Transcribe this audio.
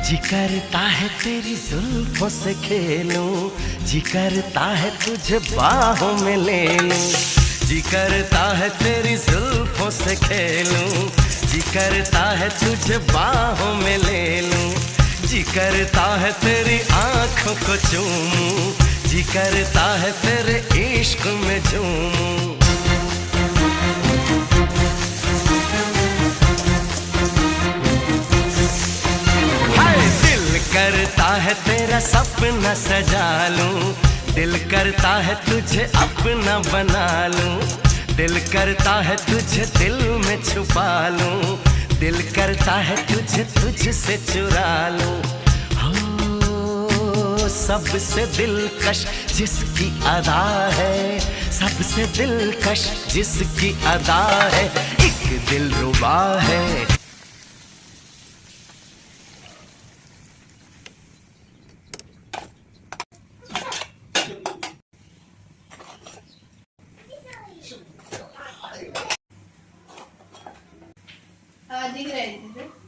जी करता है तेरी जुल्फों से खेलूं, जी करता है तुझे बाहों में ले लूं। जी करता है तेरी जुल्फों से खेलूं, जी करता है तुझे बाहों में ले लूं। जी करता है तेरी आंखों को चूमूं, जी करता है तेरे इश्क में झूमूं। करता है तेरा सपना सजा लूं, दिल करता है तुझे अपना बना लूं। दिल करता है तुझे दिल में छुपा लूं, दिल करता है तुझे तुझसे चुरा लूं। हो सबसे दिलकश जिसकी अदा है, सबसे दिलकश जिसकी अदा है, एक दिलरुबा है। दिख रहा है